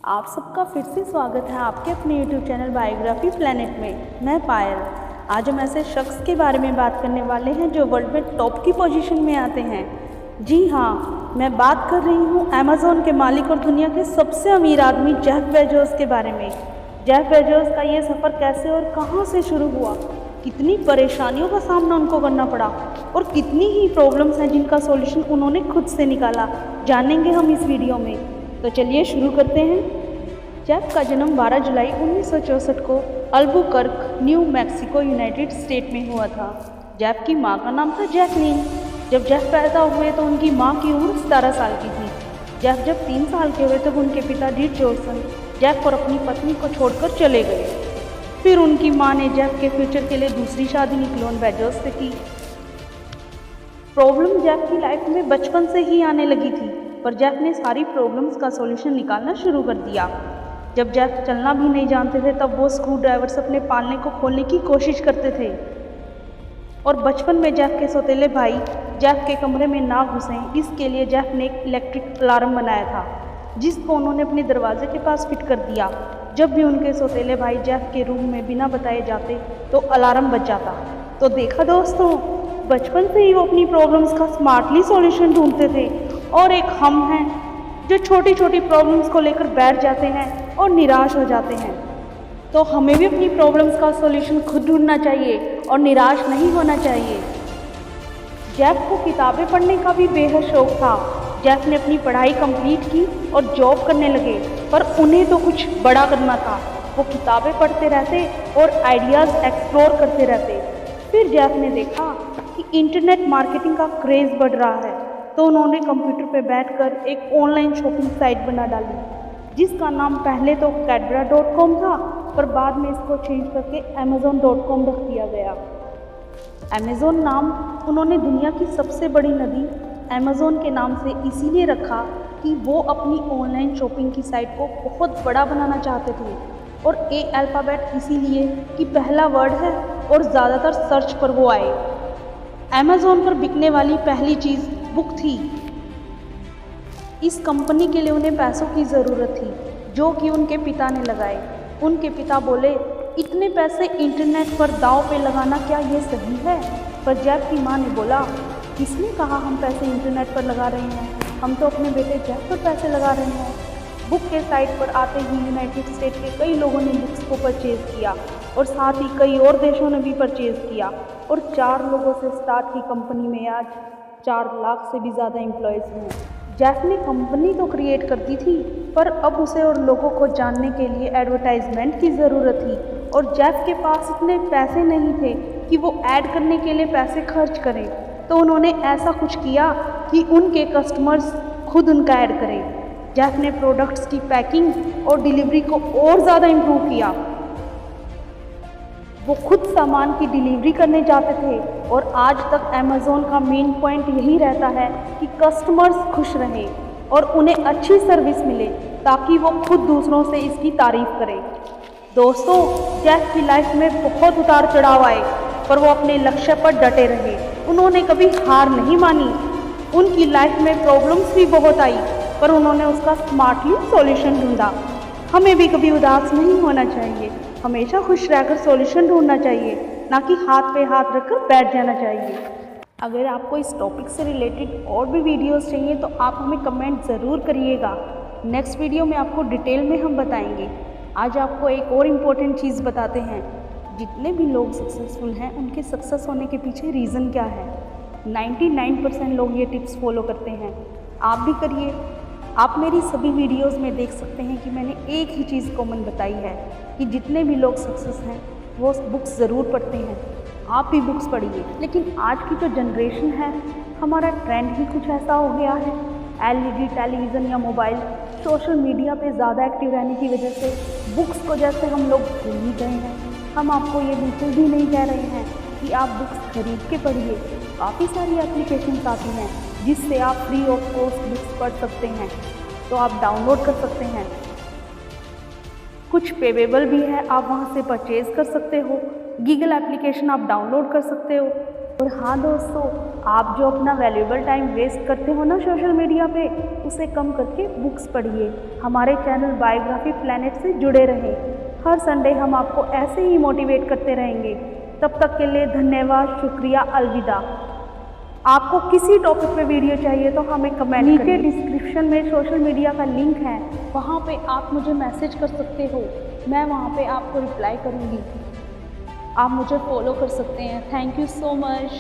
आप सबका फिर से स्वागत है आपके अपने YouTube चैनल बायोग्राफी प्लेनेट में। मैं पायल। आज हम ऐसे शख्स के बारे में बात करने वाले हैं जो वर्ल्ड में टॉप की पोजीशन में आते हैं। जी हाँ, मैं बात कर रही हूँ अमेज़न के मालिक और दुनिया के सबसे अमीर आदमी जेफ बेजोस के बारे में। जेफ बेजोस का ये सफ़र कैसे और कहाँ से शुरू हुआ, कितनी परेशानियों का सामना उनको करना पड़ा और कितनी ही प्रॉब्लम्स हैं जिनका सॉल्यूशन उन्होंने खुद से निकाला, जानेंगे हम इस वीडियो में। तो चलिए शुरू करते हैं। जेफ का जन्म 12 जुलाई 1964 को Albuquerque, new Mexico, United state में हुआ था। जेफ की माँ का नाम था जैकलीन। जब जेफ पैदा हुए तो उनकी माँ की उम्र 17 साल की थी। जेफ जब 3 साल के हुए तब उनके पिता डीड जॉनसन जेफ और अपनी पत्नी को छोड़कर चले गए। फिर उनकी माँ ने जेफ के फ्यूचर के लिए दूसरी शादी निक्लोन बेजोस से की। प्रॉब्लम जेफ की लाइफ में बचपन से ही आने लगी थी, पर जेफ ने सारी प्रॉब्लम्स का सॉल्यूशन निकालना शुरू कर दिया। जब जेफ चलना भी नहीं जानते थे तब वो स्क्रू ड्राइवर से अपने पालने को खोलने की कोशिश करते थे। और बचपन में जेफ के सौतेले भाई जेफ के कमरे में ना घुसें, इसके लिए जेफ ने एक इलेक्ट्रिक अलार्म बनाया था जिसको उन्होंने अपने दरवाजे के पास फिट कर दिया। जब भी उनके सौतेले भाई जेफ के रूम में बिना बताए जाते तो अलार्म बज जाता। तो देखा दोस्तों, बचपन से ही वो अपनी प्रॉब्लम्स का स्मार्टली सॉल्यूशन ढूंढते थे। और एक हम हैं जो छोटी छोटी प्रॉब्लम्स को लेकर बैठ जाते हैं और निराश हो जाते हैं। तो हमें भी अपनी प्रॉब्लम्स का सॉल्यूशन खुद ढूंढना चाहिए और निराश नहीं होना चाहिए। जेफ को किताबें पढ़ने का भी बेहद शौक था। जेफ ने अपनी पढ़ाई कंप्लीट की और जॉब करने लगे, पर उन्हें तो कुछ बड़ा करना था। वो किताबें पढ़ते रहते और आइडियाज़ एक्सप्लोर करते रहते। फिर जेफ ने देखा कि इंटरनेट मार्केटिंग का क्रेज़ बढ़ रहा है, तो उन्होंने कंप्यूटर पर बैठकर एक ऑनलाइन शॉपिंग साइट बना डाली जिसका नाम पहले तो cadbra.com था, पर बाद में इसको चेंज करके amazon.com रख दिया गया। अमेज़न नाम उन्होंने दुनिया की सबसे बड़ी नदी अमेज़न के नाम से इसीलिए रखा कि वो अपनी ऑनलाइन शॉपिंग की साइट को बहुत बड़ा बनाना चाहते थे। और ए अल्फ़ाबेट इसीलिए कि पहला वर्ड है और ज़्यादातर सर्च पर वो आए। अमेज़न पर बिकने वाली पहली चीज़ बुक थी। इस कंपनी के लिए उन्हें पैसों की ज़रूरत थी जो कि उनके पिता ने लगाए। उनके पिता बोले, इतने पैसे इंटरनेट पर दांव पे लगाना क्या ये सही है? पर जेफ की माँ ने बोला, किसने कहा हम पैसे इंटरनेट पर लगा रहे हैं? हम तो अपने बेटे जेफ पर पैसे लगा रहे हैं। बुक के साइट पर आते ही यूनाइटेड स्टेट के कई लोगों ने बुक्स को परचेज़ किया और साथ ही कई और देशों ने भी परचेज़ किया। और 4 लोगों से स्टार्ट की कंपनी में आज 4 लाख से भी ज़्यादा एम्प्लॉयज़ हैं। जेफ ने कंपनी तो क्रिएट कर दी थी, पर अब उसे और लोगों को जानने के लिए एडवर्टाइजमेंट की ज़रूरत थी। और जेफ के पास इतने पैसे नहीं थे कि वो ऐड करने के लिए पैसे खर्च करें। तो उन्होंने ऐसा कुछ किया कि उनके कस्टमर्स खुद उनका ऐड करें। जेफ ने प्रोडक्ट्स की पैकिंग और डिलीवरी को और ज़्यादा इम्प्रूव किया। वो खुद सामान की डिलीवरी करने जाते थे। और आज तक अमेज़न का मेन पॉइंट यही रहता है कि कस्टमर्स खुश रहें और उन्हें अच्छी सर्विस मिले ताकि वो खुद दूसरों से इसकी तारीफ़ करें। दोस्तों, जेफ की लाइफ में बहुत उतार चढ़ाव आए, पर वो अपने लक्ष्य पर डटे रहे। उन्होंने कभी हार नहीं मानी। उनकी लाइफ में प्रॉब्लम्स भी बहुत आई, पर उन्होंने उसका स्मार्टली सॉल्यूशन ढूंढा। हमें भी कभी उदास नहीं होना चाहिए, हमेशा खुश रहकर सॉल्यूशन ढूंढना चाहिए, ना कि हाथ पे हाथ रखकर बैठ जाना चाहिए। अगर आपको इस टॉपिक से रिलेटेड और भी वीडियोस चाहिए तो आप हमें कमेंट ज़रूर करिएगा। नेक्स्ट वीडियो में आपको डिटेल में हम बताएंगे। आज आपको एक और इम्पोर्टेंट चीज़ बताते हैं। जितने भी लोग सक्सेसफुल हैं उनके सक्सेस होने के पीछे रीज़न क्या है। 99% लोग ये टिप्स फॉलो करते हैं। आप भी करिए। आप मेरी सभी वीडियोस में देख सकते हैं कि मैंने एक ही चीज़ कॉमन बताई है कि जितने भी लोग सक्सेस हैं वो बुक्स ज़रूर पढ़ते हैं। आप भी बुक्स पढ़िए। लेकिन आज की जो जनरेशन है, हमारा ट्रेंड ही कुछ ऐसा हो गया है। एलईडी टेलीविज़न या मोबाइल, सोशल मीडिया पे ज़्यादा एक्टिव रहने की वजह से बुक्स को जैसे हम लोग भूल ही गए हैं। हम आपको ये बिल्कुल भी नहीं कह रहे हैं कि आप बुक्स खरीद के पढ़िए। काफ़ी सारी एप्लीकेशंस आती हैं जिससे आप फ्री ऑफ कॉस्ट बुक्स पढ़ सकते हैं, तो आप डाउनलोड कर सकते हैं। कुछ पेवेबल भी है, आप वहाँ से परचेज़ कर सकते हो। गीगल एप्लीकेशन आप डाउनलोड कर सकते हो। और हाँ दोस्तों, आप जो अपना वैल्यूएबल टाइम वेस्ट करते हो ना सोशल मीडिया पे, उसे कम करके बुक्स पढ़िए। हमारे चैनल बायोग्राफी प्लैनेट से जुड़े रहें। हर संडे हम आपको ऐसे ही मोटिवेट करते रहेंगे। तब तक के लिए धन्यवाद, शुक्रिया, अलविदा। आपको किसी टॉपिक पे वीडियो चाहिए तो हमें कमेंट करिए। नीचे डिस्क्रिप्शन में सोशल मीडिया का लिंक है, वहाँ पे आप मुझे मैसेज कर सकते हो। मैं वहाँ पे आपको रिप्लाई करूँगी। आप मुझे फॉलो कर सकते हैं। Thank you so much.